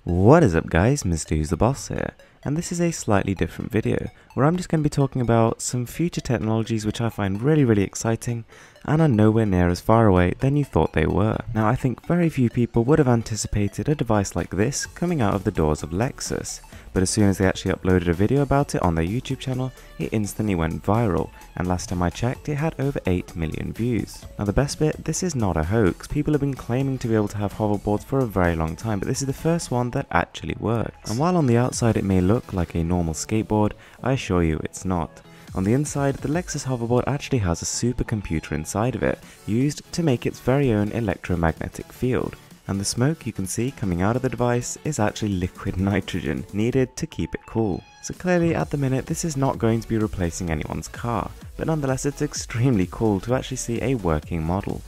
What is up guys, Mr. Who's the Boss here, and this is a slightly different video where I'm just going to be talking about some future technologies which I find really exciting and are nowhere near as far away than you thought they were. Now I think very few people would have anticipated a device like this coming out of the doors of Lexus, but as soon as they actually uploaded a video about it on their YouTube channel, it instantly went viral, and last time I checked it had over 8 million views. Now the best bit, this is not a hoax. People have been claiming to be able to have hoverboards for a very long time, but this is the first one that actually works. And while on the outside it may look like a normal skateboard, I assure you it's not. On the inside, the Lexus Hoverboard actually has a supercomputer inside of it, used to make its very own electromagnetic field. And the smoke you can see coming out of the device is actually liquid nitrogen, needed to keep it cool. So clearly at the minute this is not going to be replacing anyone's car, but nonetheless it's extremely cool to actually see a working model.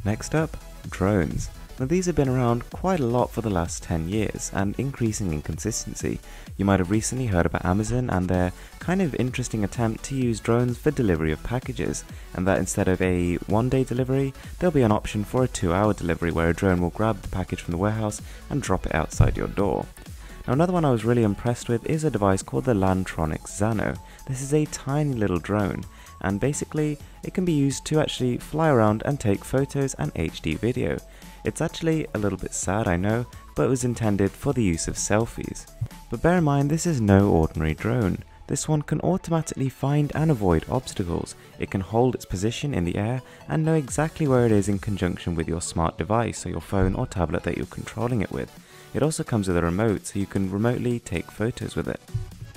Next up, drones. Now these have been around quite a lot for the last 10 years and increasing in consistency. You might have recently heard about Amazon and their kind of interesting attempt to use drones for delivery of packages, and that instead of a one-day delivery, there'll be an option for a 2-hour delivery where a drone will grab the package from the warehouse and drop it outside your door. Now another one I was really impressed with is a device called the Lantronix Xano. This is a tiny little drone, and basically it can be used to actually fly around and take photos and HD video. It's actually a little bit sad, I know, but it was intended for the use of selfies. But bear in mind, this is no ordinary drone. This one can automatically find and avoid obstacles. It can hold its position in the air and know exactly where it is in conjunction with your smart device, or your phone or tablet that you're controlling it with. It also comes with a remote, so you can remotely take photos with it.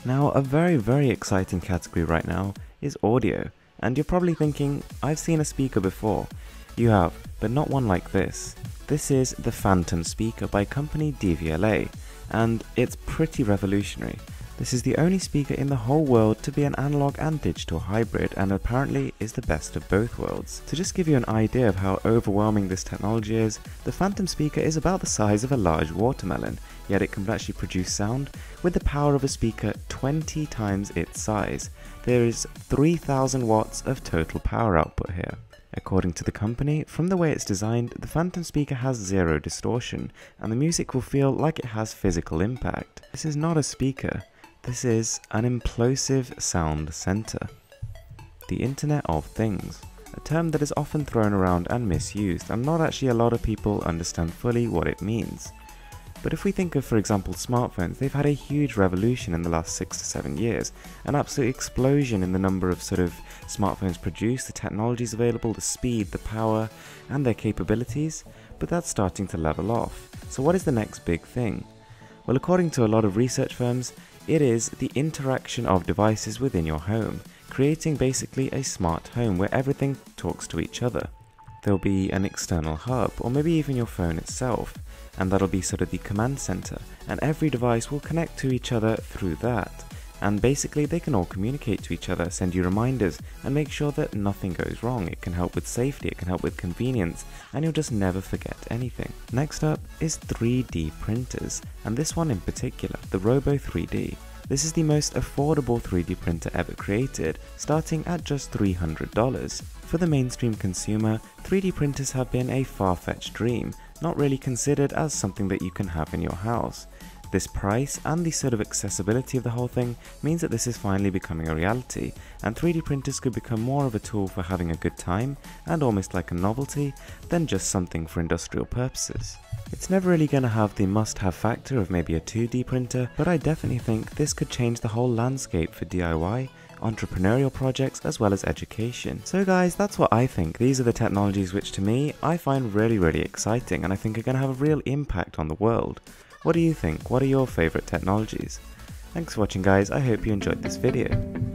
Now, a very exciting category right now is audio. And you're probably thinking, I've seen a speaker before. You have, but not one like this. This is the Phantom speaker by company DVLA, and it's pretty revolutionary. This is the only speaker in the whole world to be an analog and digital hybrid, and apparently is the best of both worlds. To just give you an idea of how overwhelming this technology is, the Phantom speaker is about the size of a large watermelon, yet it can actually produce sound with the power of a speaker 20 times its size. There is 3000 watts of total power output here. According to the company, from the way it's designed, the Phantom speaker has zero distortion, and the music will feel like it has physical impact. This is not a speaker, this is an implosive sound center. The Internet of Things, a term that is often thrown around and misused, and not actually a lot of people understand fully what it means. But if we think of, for example, smartphones, they've had a huge revolution in the last 6 to 7 years, an absolute explosion in the number of smartphones produced, the technologies available, the speed, the power, and their capabilities, but that's starting to level off. So what is the next big thing? Well, according to a lot of research firms, it is the interaction of devices within your home, creating basically a smart home where everything talks to each other. There'll be an external hub, or maybe even your phone itself, and that'll be the command center, and every device will connect to each other through that, and basically they can all communicate to each other, send you reminders, and make sure that nothing goes wrong. It can help with safety, it can help with convenience, and you'll just never forget anything. Next up is 3D printers, and this one in particular, the Robo 3D. This is the most affordable 3D printer ever created, starting at just $300. For the mainstream consumer, 3D printers have been a far-fetched dream, not really considered as something that you can have in your house. This price and the accessibility of the whole thing means that this is finally becoming a reality, and 3D printers could become more of a tool for having a good time and almost like a novelty than just something for industrial purposes. It's never really going to have the must-have factor of maybe a 2D printer, but I definitely think this could change the whole landscape for DIY, entrepreneurial projects, as well as education. So guys, that's what I think. These are the technologies which to me, I find really exciting, and I think are going to have a real impact on the world. What do you think? What are your favourite technologies? Thanks for watching guys, I hope you enjoyed this video.